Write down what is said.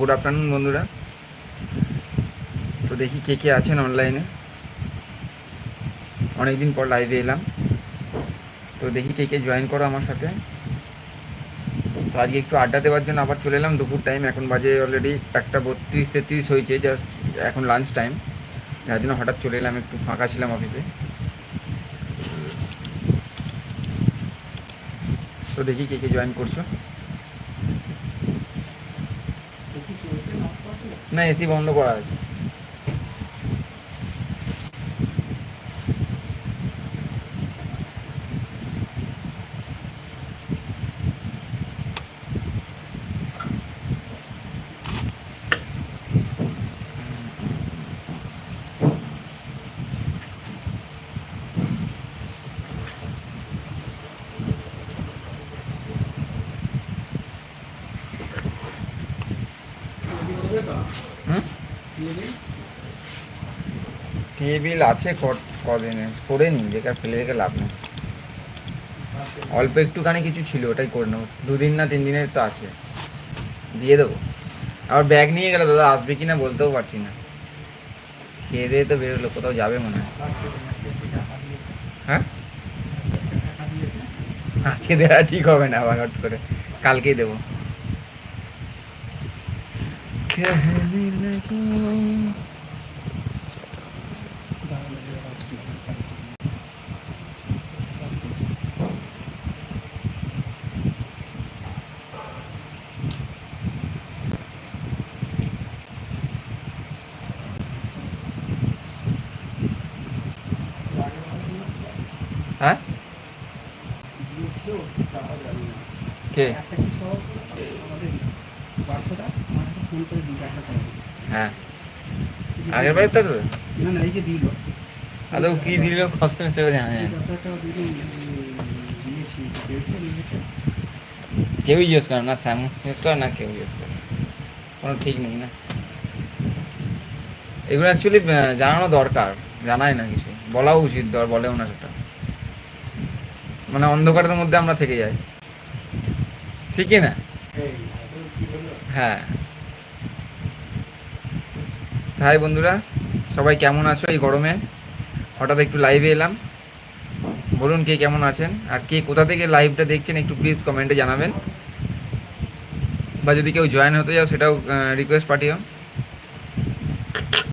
Good afternoon বন্ধুরা। তো দেখি কে কে আছেন অনলাইনে। অনেকদিন পর লাইভে এলাম, তো দেখি কে কে জয়েন করো আমার সাথে। তো আজকে একটু আড্ডা দেওয়ার জন্য আবার চলে এলাম দুপুর টাইম। এখন বাজে অলরেডি 1:32-33 হয়েছে, জাস্ট এখন লাঞ্চ টাইম, যার জন্য হঠাৎ চলে এলাম, একটু ফাঁকা ছিলাম অফিসে। তো দেখি কে কে জয়েন করছো। না, এসি বন্ধ করা আছে। হুম, টেবিল আছে কদিনে করে নিই, বেকার ফেলে রেখে লাভ নেই। অল্প একটুখানি কিছু ছিল, ওটাই করে নেবো। 2 দিন না 3 দিনের তো আছে, দিয়ে দেবো। আবার ব্যাগ নিয়ে গেলে দাদা আসবে কি না বলতেও পারছি না। খেয়ে দিয়ে তো বেরোলো, কোথাও যাবে মনে হয়। হ্যাঁ, আজকে দেওয়া ঠিক হবে না, আবার হট করে কালকেই দেবো। হ্যাঁ, কে? হ্যাঁ, আগের বারে তো আদৌ কি দিল কত সেটা জানা যায় না। কেউ ইউজ করে না, স্যাম ইউজ করে না, কেউ ইউজ করে, কোনো ঠিক নেই না। এগুলো অ্যাকচুয়ালি জানানো দরকার, জানাই না কিছু, বলাও উচিত, বলেও না সেটা। মানে অন্ধকারের মধ্যে আমরা থেকে যাই, ঠিকই না? হ্যাঁ। হাই বন্ধুরা, সবাই কেমন আছো এই গরমে? হঠাৎ একটু লাইভে এলাম, বলুন কে কেমন আছেন, আর কে কোথা থেকে লাইভটা দেখছেন একটু প্লিজ কমেন্টে জানাবেন, বা যদি কেউ জয়েন হতে যাও সেটাও রিকোয়েস্ট পাঠিও।